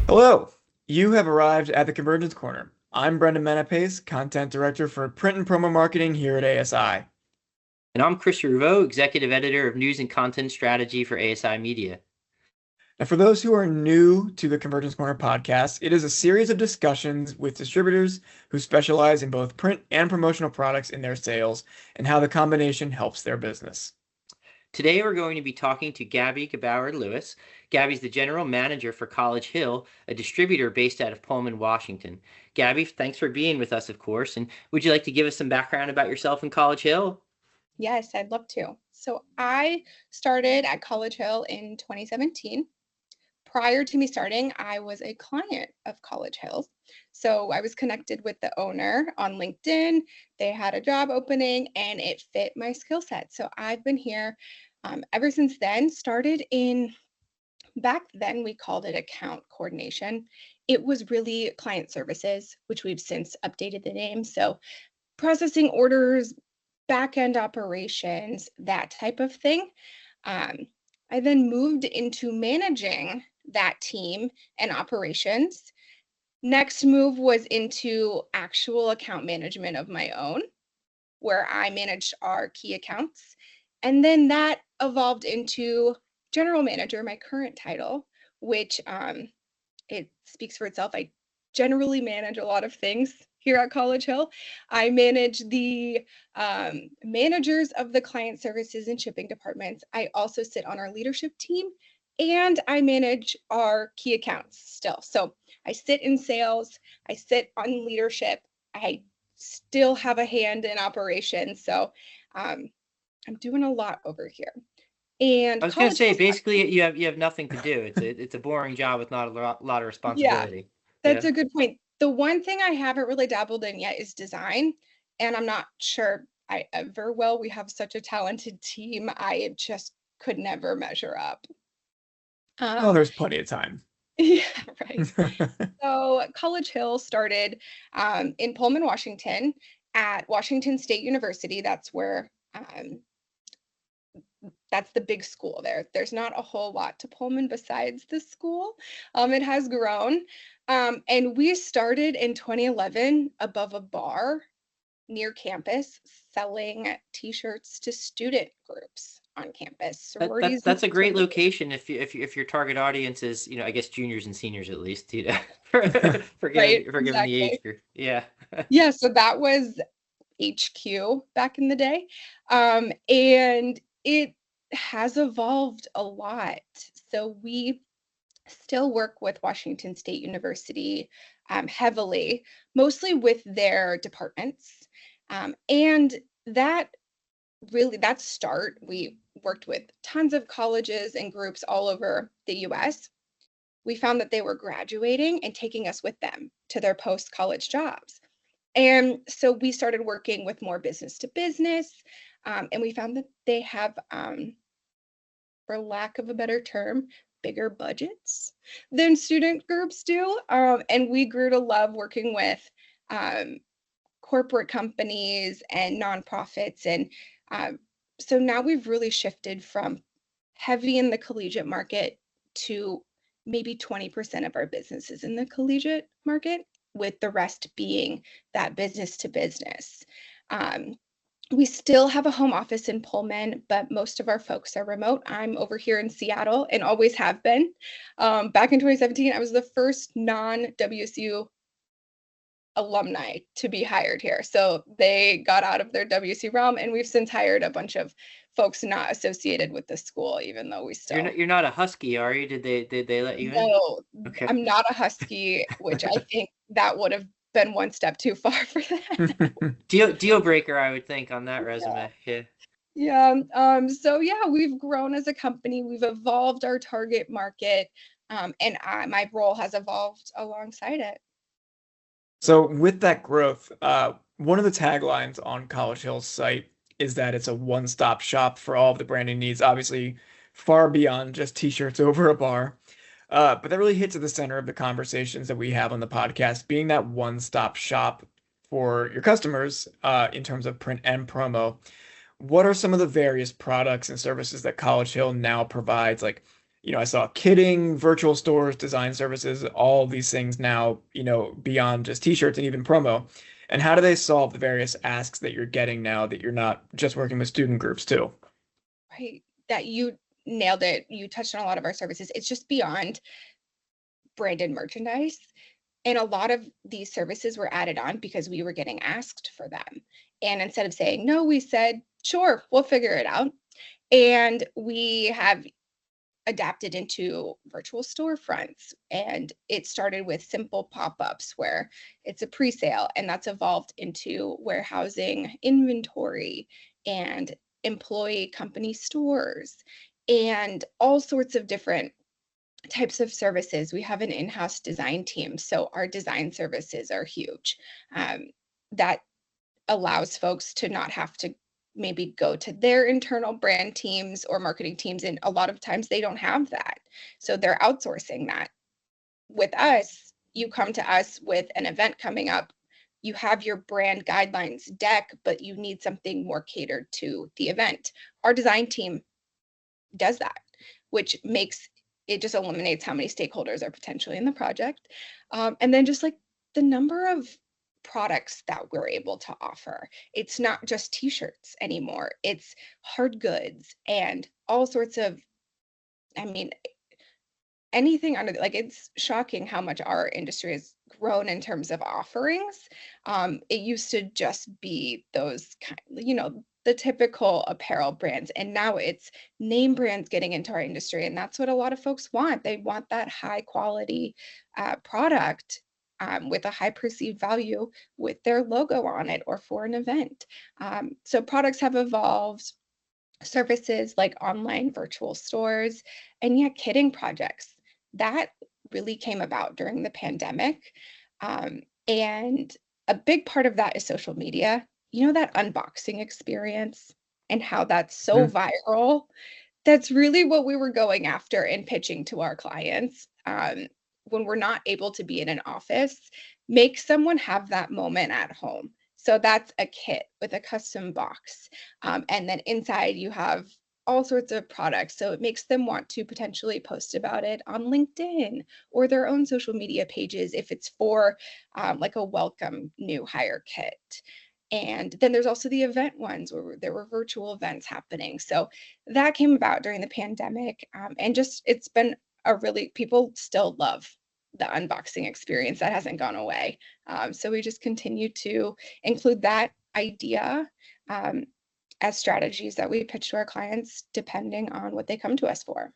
Hello, you have arrived at the Convergence Corner. I'm Brendan Menapace, Content Director for Print and Promo Marketing here at ASI. And I'm Chris Ruvo, Executive Editor of News and Content Strategy for ASI Media. Now, for those who are new to the Convergence Corner podcast, it is a series of discussions with distributors who specialize in both print and promotional products in their sales and how the combination helps their business. Today we're going to be talking to Gabi Gebauer-Lewis. Gabi's the General Manager for College Hill, a distributor based out of Pullman, Washington. Gabi, thanks for being with us, of course. And would you like to give us some background about yourself and College Hill? Yes, I'd love to. So I started at College Hill in 2017. Prior to me starting, I was a client of College Hill. So I was connected with the owner on LinkedIn. They had a job opening and it fit my skill set. So I've been here ever since then. Back then we called it account coordination. It was really client services, which we've since updated the name. So processing orders, back-end operations, that type of thing. I then moved into managing that team and operations. Next move was into actual account management of my own, where I managed our key accounts. And then that evolved into general manager, my current title, which it speaks for itself. I generally manage a lot of things here at College Hill. I manage the managers of the client services and shipping departments. I also sit on our leadership team and I manage our key accounts still. So I sit in sales, I sit on leadership, I still have a hand in operations. So I'm doing a lot over here. And I was going to say, basically, you have nothing to do. It's a boring job with not a lot of responsibility. That's a good point. The one thing I haven't really dabbled in yet is design, and I'm not sure I ever will. We have such a talented team. I just could never measure up. There's plenty of time. Yeah, right. So College Hill started in Pullman, Washington at Washington State University. That's where that's the big school there. There's not a whole lot to Pullman besides the school. It has grown. And we started in 2011 above a bar near campus selling t-shirts to student groups on campus. That's a great location if your target audience is, I guess juniors and seniors at least, forgive the age group. Yeah. Yeah, so that was HQ back in the day. And it has evolved a lot. So we still work with Washington State University heavily, mostly with their departments. And that start, we worked with tons of colleges and groups all over the US. We found that they were graduating and taking us with them to their post-college jobs. And so we started working with more business to business, and we found that they have, for lack of a better term, bigger budgets than student groups do. And we grew to love working with corporate companies and nonprofits. And so now we've really shifted from heavy in the collegiate market to maybe 20% of our businesses in the collegiate market, with the rest being that business to business. We still have a home office in Pullman, but most of our folks are remote. I'm over here in Seattle and always have been. Back in 2017, I was the first non-WSU alumni to be hired here. So they got out of their WSU realm, and we've since hired a bunch of folks not associated with the school, even though we still. You're not a Husky, are you? Did they let you in? No, okay. I'm not a Husky, which I think that would have been one step too far for that. Deal breaker, I would think, on that resume. Yeah. So yeah, we've grown as a company. We've evolved our target market, and my role has evolved alongside it. So with that growth, one of the taglines on College Hill's site is that it's a one-stop shop for all of the branding needs, obviously far beyond just t-shirts over a bar. But that really hits at the center of the conversations that we have on the podcast, being that one-stop shop for your customers in terms of print and promo. What are some of the various products and services that College Hill now provides? Like, I saw kitting, virtual stores, design services, all of these things now, beyond just t-shirts and even promo. And how do they solve the various asks that you're getting now that you're not just working with student groups too? Right. That you nailed it. You touched on a lot of our services. It's just beyond branded merchandise. And a lot of these services were added on because we were getting asked for them. And instead of saying no, we said, sure, we'll figure it out. And we have adapted into virtual storefronts. And it started with simple pop-ups where it's a pre-sale, and that's evolved into warehousing inventory and employee company stores and all sorts of different types of services. We have an in-house design team, so our design services are huge. That allows folks to not have to maybe go to their internal brand teams or marketing teams, and a lot of times they don't have that, so they're outsourcing that. With us, you come to us with an event coming up, you have your brand guidelines deck, but you need something more catered to the event. Our design team does that, which makes it just eliminates how many stakeholders are potentially in the project. And then just like the number of products that we're able to offer. It's not just t-shirts anymore. It's hard goods and all sorts of, I mean, anything under, like, it's shocking how much our industry has grown in terms of offerings. It used to just be those kind, the typical apparel brands, and now it's name brands getting into our industry, and that's what a lot of folks want. They want that high quality product with a high perceived value with their logo on it or for an event. So products have evolved, services like online virtual stores, and yeah, kitting projects. That really came about during the pandemic. And a big part of that is social media. That unboxing experience and how that's so Mhm. viral. That's really what we were going after and pitching to our clients. When we're not able to be in an office, make someone have that moment at home. So that's a kit with a custom box. And then inside you have all sorts of products. So it makes them want to potentially post about it on LinkedIn or their own social media pages if it's for like a welcome new hire kit. And then there's also the event ones where there were virtual events happening. So that came about during the pandemic. And just it's been a really, people still love the unboxing experience. That hasn't gone away. So we just continue to include that idea as strategies that we pitch to our clients depending on what they come to us for.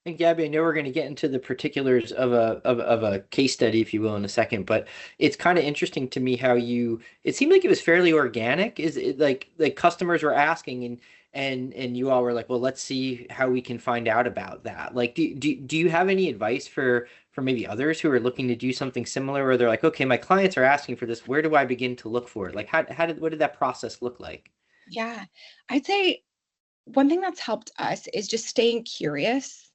And Gabby, I know we're going to get into the particulars of a case study, if you will, in a second, but it's kind of interesting to me how it seemed like it was fairly organic. Is it like customers were asking and you all were like, well, let's see how we can find out about that. Like, do you have any advice for maybe others who are looking to do something similar, where they're like, okay, my clients are asking for this. Where do I begin to look for it? Like, what did that process look like? Yeah, I'd say one thing that's helped us is just staying curious.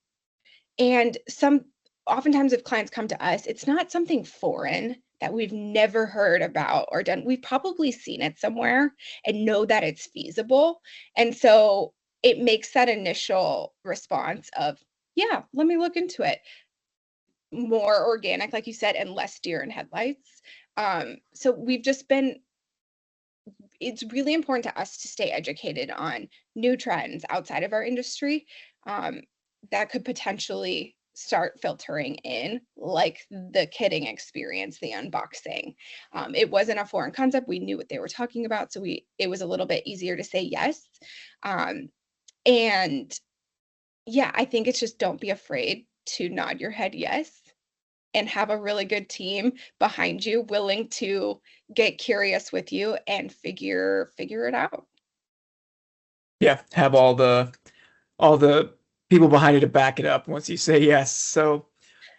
And oftentimes if clients come to us, it's not something foreign that we've never heard about or done. We've probably seen it somewhere and know that it's feasible. And so it makes that initial response of, yeah, let me look into it, more organic, like you said, and less deer in headlights. So it's really important to us to stay educated on new trends outside of our industry that could potentially start filtering in, like the kitting experience, the unboxing. It wasn't a foreign concept. We knew what they were talking about, so it was a little bit easier to say yes. And yeah, I think it's just don't be afraid to nod your head yes and have a really good team behind you willing to get curious with you and figure it out. Yeah, have all the people behind you to back it up once you say yes. So,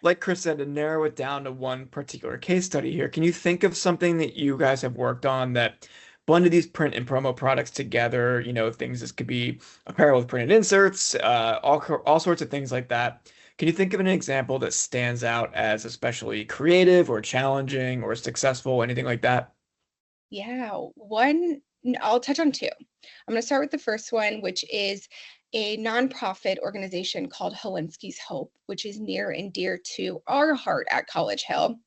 like Chris said, to narrow it down to one particular case study here, can you think of something that you guys have worked on that blended these print and promo products together? Things, this could be apparel with printed inserts, all sorts of things like that. Can you think of an example that stands out as especially creative or challenging or successful, anything like that? Yeah, I'll touch on two. I'm going to start with the first one, which is a nonprofit organization called Helinski's Hope, which is near and dear to our heart at College Hill.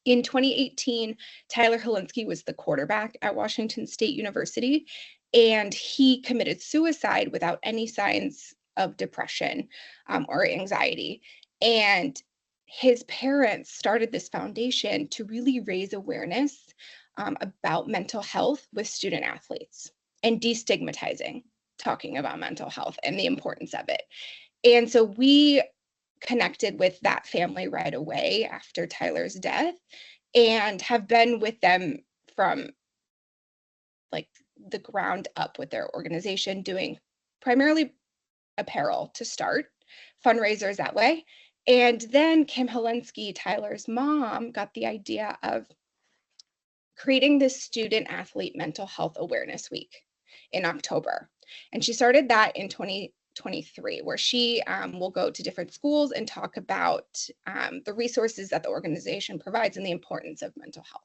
In 2018, Tyler Helinski was the quarterback at Washington State University, and he committed suicide without any signs of depression or anxiety. And his parents started this foundation to really raise awareness about mental health with student athletes and destigmatizing talking about mental health and the importance of it. And so we connected with that family right away after Tyler's death and have been with them from like the ground up with their organization, doing primarily apparel to start, fundraisers that way. And then Kim Helinski, Tyler's mom, got the idea of creating this student athlete mental health awareness week in October. And she started that in 2023, where she will go to different schools and talk about the resources that the organization provides and the importance of mental health.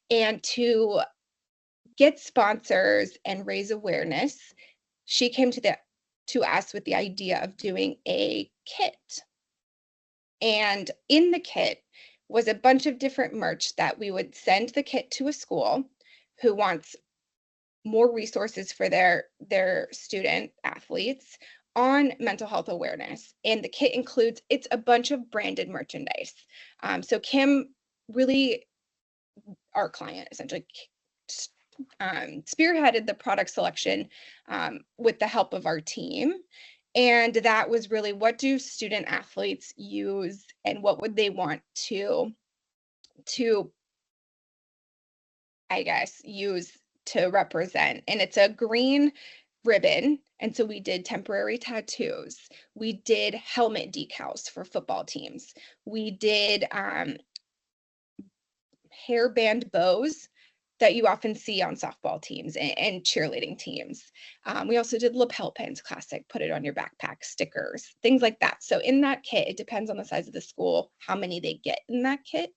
And to get sponsors and raise awareness, she came to us with the idea of doing a kit. And in the kit was a bunch of different merch that we would send the kit to a school who wants more resources for their student athletes on mental health awareness. And the kit includes, it's a bunch of branded merchandise. So Kim, really our client, essentially spearheaded the product selection with the help of our team. And that was really, what do student athletes use and what would they want to I guess, use to represent. And it's a green ribbon. And so we did temporary tattoos. We did helmet decals for football teams. We did hairband bows that you often see on softball teams and cheerleading teams. We also did lapel pins, classic, put it on your backpack, stickers, things like that. So in that kit, it depends on the size of the school, how many they get in that kit.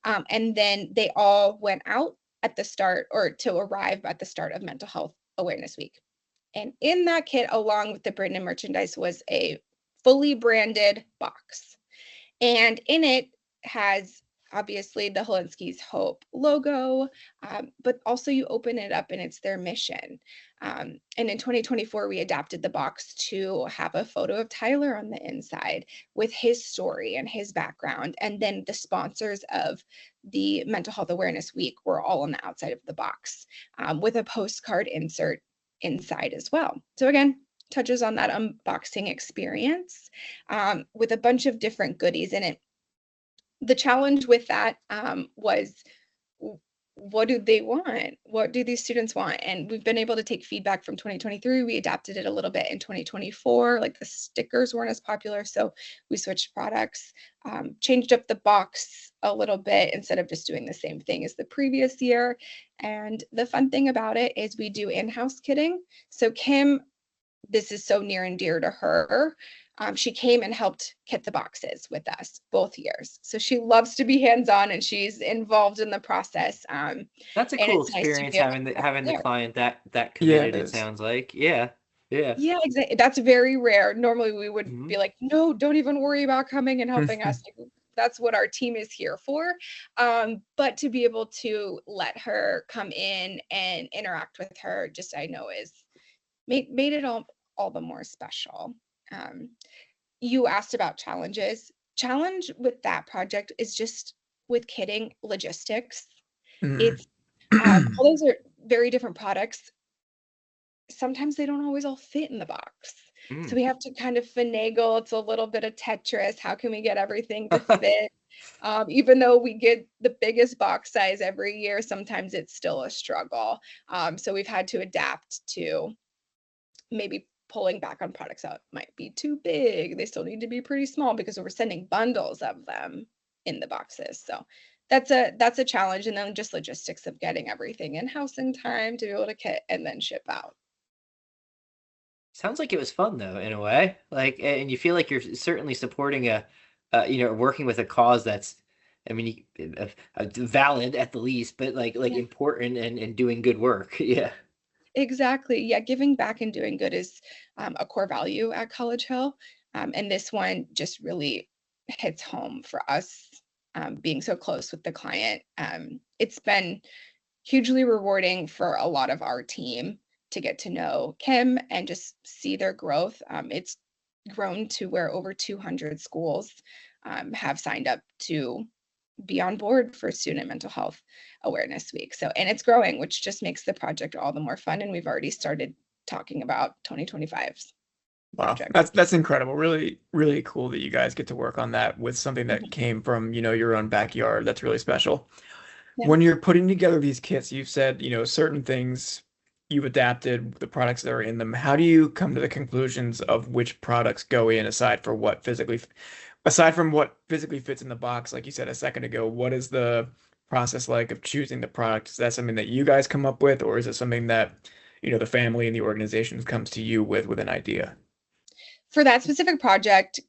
And then they all went out at the start, or to arrive at the start of Mental Health Awareness Week. And in that kit, along with the branded merchandise, was a fully branded box. And in it has obviously the Helinski's Hope logo, but also you open it up and it's their mission. And in 2024, we adapted the box to have a photo of Tyler on the inside with his story and his background. And then the sponsors of the Mental Health Awareness Week were all on the outside of the box with a postcard insert inside as well. So again, touches on that unboxing experience with a bunch of different goodies in it. The challenge with that was, what do they want? What do these students want? And we've been able to take feedback from 2023. We adapted it a little bit in 2024. Like the stickers weren't as popular, so we switched products, changed up the box a little bit instead of just doing the same thing as the previous year. And the fun thing about it is we do in-house kitting. So Kim, this is so near and dear to her. She came and helped kit the boxes with us both years. So she loves to be hands-on and she's involved in the process. That's a cool experience, nice having the client that committed, it sounds like. Yeah. Exactly. That's very rare. Normally we would be like, no, don't even worry about coming and helping us. That's what our team is here for. But to be able to let her come in and interact with her, just, I know, is made it all the more special. You asked about challenges. Challenge with that project is just with kitting logistics. It's all those are very different products. Sometimes they don't always all fit in the box. So we have to kind of finagle. It's a little bit of Tetris. How can we get everything to fit? Even though we get the biggest box size every year, sometimes it's still a struggle. So we've had to adapt to maybe pulling back on products that might be too big. They still need to be pretty small because we're sending bundles of them in the boxes. So that's a challenge. And then just logistics of getting everything in-house in time to be able to kit and then ship out. Sounds like it was fun though, in a way. Like, and you feel like you're certainly supporting working with a cause that's, I mean, valid at the least, but like important and doing good work. Yeah. Exactly. Yeah, giving back and doing good is a core value at College Hill. And this one just really hits home for us, being so close with the client. It's been hugely rewarding for a lot of our team to get to know Kim and just see their growth. It's grown to where over 200 schools have signed up to be on board for Student Mental Health Awareness Week. So, and it's growing, which just makes the project all the more fun. And we've already started talking about 2025's Wow, project. that's incredible. Really, really cool that you guys get to work on that with something that Mhm. came from, your own backyard. That's really special. Yeah. When you're putting together these kits, you've said, certain things you've adapted the products that are in them. How do you come to the conclusions of which products go in aside from what physically fits in the box, like you said a second ago, what is the process like of choosing the product? Is that something that you guys come up with, or is it something that, the family and the organization comes to you with an idea? For that specific project,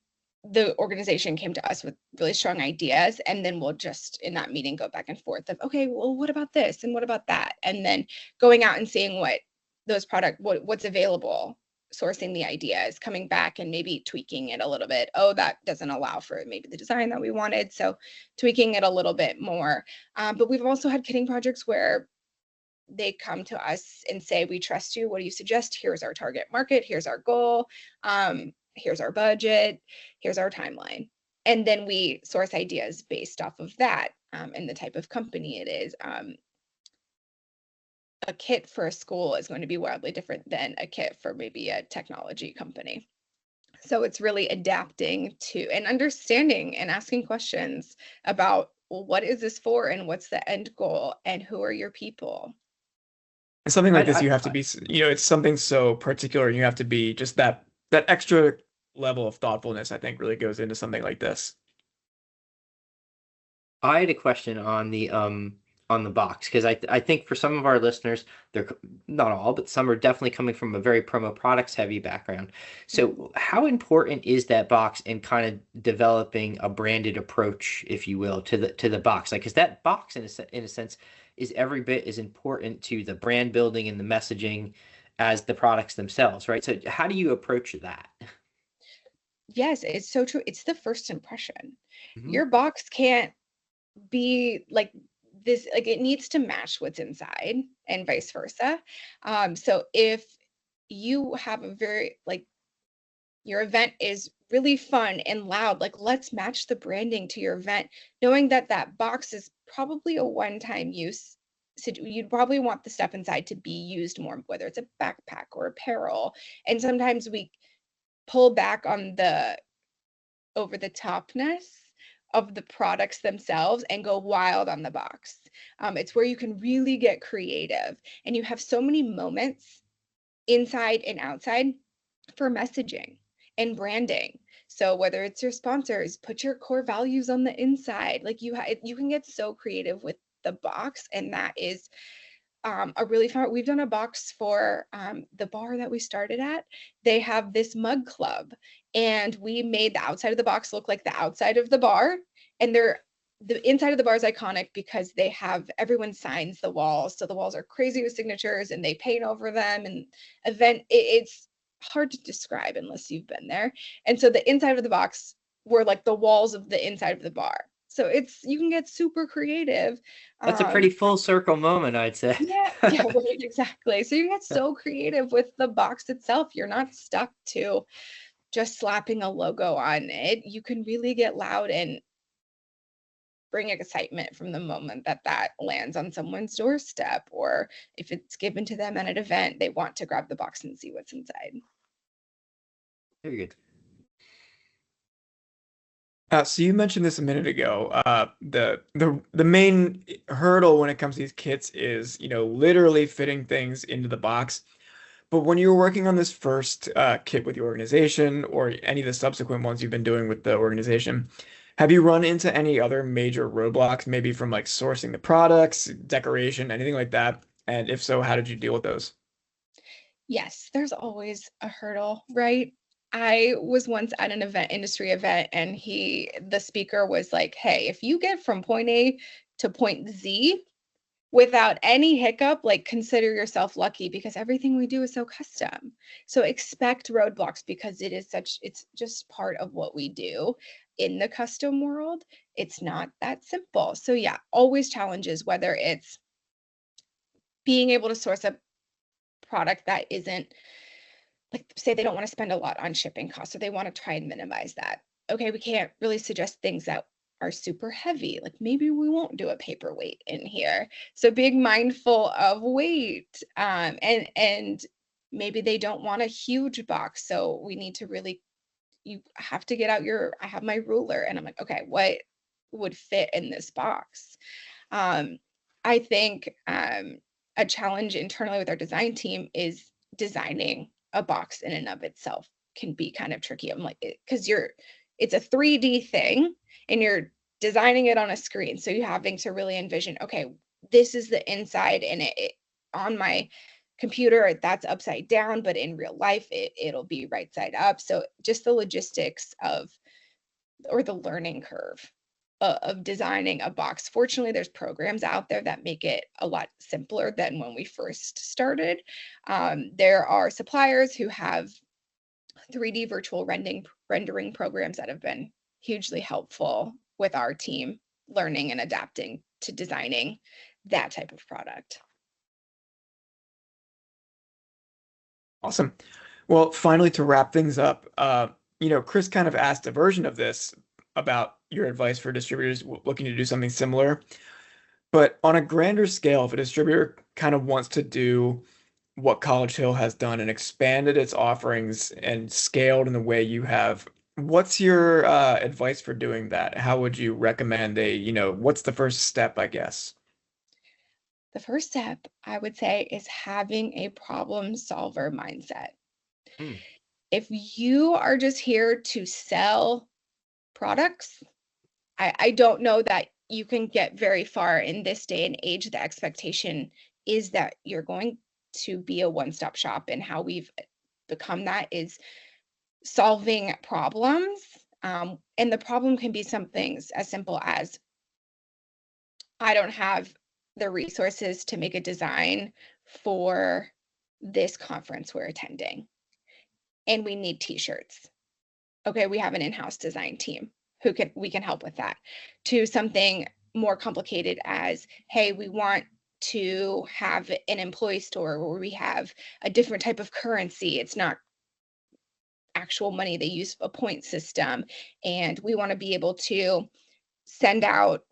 the organization came to us with really strong ideas, and then we'll just in that meeting go back and forth of, okay, well, what about this and what about that, and then going out and seeing what's available, sourcing the ideas, coming back and maybe tweaking it a little bit. Oh, that doesn't allow for maybe the design that we wanted, so tweaking it a little bit more. But we've also had kitting projects where they come to us and say, we trust you. What do you suggest? Here's our target market. Here's our goal. Here's our budget. Here's our timeline. And then we source ideas based off of that, and the type of company it is. A kit for a school is going to be wildly different than a kit for maybe a technology company. So it's really adapting to and understanding and asking questions about, well, what is this for and what's the end goal and who are your people? And something like this, I, you have to be, it's something so particular. You have to be just that extra level of thoughtfulness, I think, really goes into something like this. I had a question on the box because I think for some of our listeners, they're not all, but some are definitely coming from a very promo products heavy background. So how important is that box in kind of developing a branded approach, if you will, to the box? Like, because that box in a sense is every bit as important to the brand building and the messaging as the products themselves, right? So how do you approach that? Yes, it's so true. It's the first impression. Hmm. Your box can't be like this, like it needs to match what's inside and vice versa. So if you have a very like your event is really fun and loud, like let's match the branding to your event, knowing that that box is probably a one-time use. So you'd probably want the stuff inside to be used more, whether it's a backpack or apparel. And sometimes we pull back on the over the topness of the products themselves and go wild on the box. It's where you can really get creative and you have so many moments inside and outside for messaging and branding. So whether it's your sponsors, put your core values on the inside. Like you can get so creative with the box, and that is a really fun. We've done a box for the bar that we started at. They have this mug club, and we made the outside of the box look like the outside of the bar. And the inside of the bar is iconic because they have everyone signs the walls. So the walls are crazy with signatures, and they paint over them. And it's hard to describe unless you've been there. And so the inside of the box were like the walls of the inside of the bar. So you can get super creative. That's a pretty full circle moment, I'd say. Yeah, yeah, right, exactly. So you get so creative with the box itself. You're not stuck to just slapping a logo on it. You can really get loud and bring excitement from the moment that that lands on someone's doorstep, or if it's given to them at an event, they want to grab the box and see what's inside. Very good. So you mentioned this a minute ago. The main hurdle when it comes to these kits is, literally fitting things into the box. But when you were working on this first kit with the organization, or any of the subsequent ones you've been doing with the organization, have you run into any other major roadblocks, maybe from like sourcing the products, decoration, anything like that? And if so, how did you deal with those? Yes, there's always a hurdle, right? I was once at an industry event, and the speaker was like, hey, if you get from point A to point Z, without any hiccup, like consider yourself lucky because everything we do is so custom. So expect roadblocks because it's just part of what we do in the custom world. It's not that simple. So yeah, always challenges, whether it's being able to source a product that isn't, like, say they don't want to spend a lot on shipping costs, or they want to try and minimize that. Okay, we can't really suggest things that are super heavy. Like maybe we won't do a paperweight in here. So being mindful of weight, and maybe they don't want a huge box. So we need to really, you have to get out I have my ruler, and I'm like, okay, what would fit in this box? I think a challenge internally with our design team is designing a box in and of itself can be kind of tricky. I'm like, because it's a 3D thing and you're designing it on a screen. So you're having to really envision, okay, this is the inside, and it on my computer, that's upside down, but in real life, it'll be right side up. So just the logistics or the learning curve of designing a box. Fortunately, there's programs out there that make it a lot simpler than when we first started. There are suppliers who have 3D virtual rendering programs that have been hugely helpful with our team learning and adapting to designing that type of product. Awesome. Well, finally, to wrap things up, Chris kind of asked a version of this about your advice for distributors looking to do something similar. But on a grander scale, if a distributor kind of wants to do what College Hill has done and expanded its offerings and scaled in the way you have, what's your advice for doing that? How would you recommend what's the first step, I guess? The first step, I would say, is having a problem solver mindset. Mm. If you are just here to sell products, I don't know that you can get very far in this day and age. The expectation is that you're going to be a one-stop shop, and how we've become that is solving problems. And the problem can be some things as simple as, I don't have the resources to make a design for this conference we're attending, and we need t-shirts. Okay, we have an in-house design team we can help with that. To something more complicated as, hey, we want to have an employee store where we have a different type of currency. It's not actual money, they use a point system, and we want to be able to send out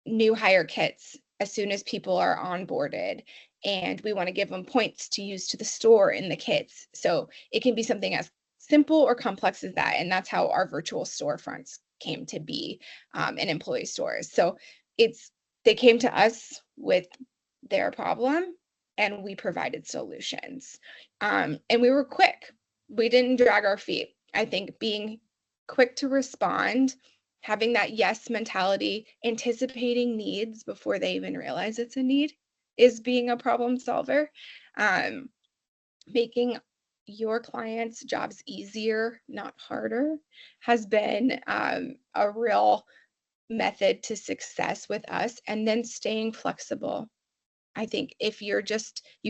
new hire kits as soon as people are onboarded, and we want to give them points to use to the store in the kits. So it can be something as simple or complex as that, and that's how our virtual storefronts came to be, and employee stores. So they came to us with their problem, and we provided solutions, and we were quick. We didn't drag our feet. I think being quick to respond, having that yes mentality, anticipating needs before they even realize it's a need, is being a problem solver. Making your clients' jobs easier, not harder, has been a real method to success with us. And then staying flexible. I think if you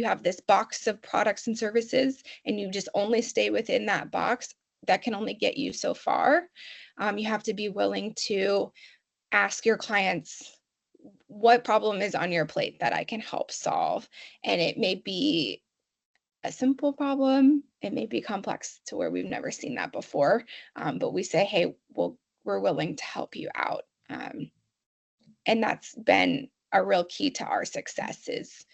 have this box of products and services, and you just only stay within that box, that can only get you so far. You have to be willing to ask your clients, what problem is on your plate that I can help solve? And it may be a simple problem, it may be complex to where we've never seen that before, but we say, hey, we're willing to help you out. And that's been a real key to our success, is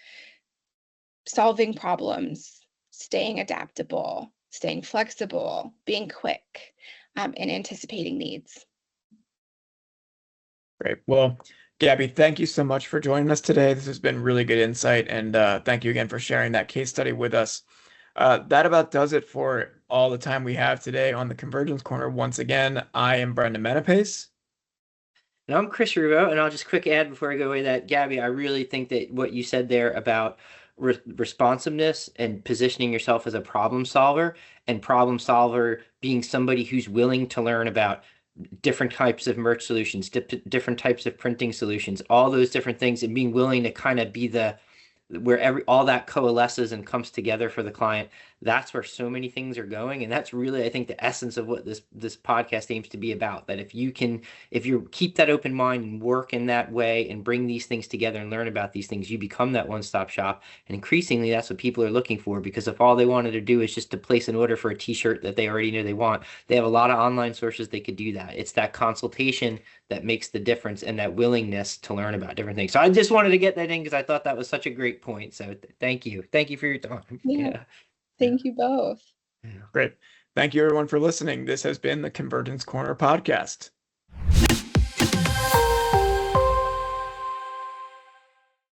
solving problems, staying adaptable, staying flexible, being quick, and anticipating needs. Great. Well, Gabby, thank you so much for joining us today. This has been really good insight, and thank you again for sharing that case study with us. That about does it for all the time we have today on the Convergence Corner. Once again, I am Brendan Menapace. And I'm Chris Ruvo, and I'll just quick add before I go away that, Gabby, I really think that what you said there about responsiveness and positioning yourself as a problem solver, and problem solver being somebody who's willing to learn about different types of merch solutions, different types of printing solutions, all those different things, and being willing to kind of be the where all that coalesces and comes together for the client. That's where so many things are going, and that's really, I think, the essence of what this podcast aims to be about. That if you keep that open mind and work in that way and bring these things together and learn about these things, you become that one-stop shop. And increasingly, that's what people are looking for, because if all they wanted to do is just to place an order for a t-shirt that they already know they want, they have a lot of online sources they could do that. It's that consultation that makes the difference, and that willingness to learn about different things. So I just wanted to get that in because I thought that was such a great point. So thank you for your time. Yeah. Thank you both. Great. Thank you everyone for listening. This has been the Convergence Corner podcast.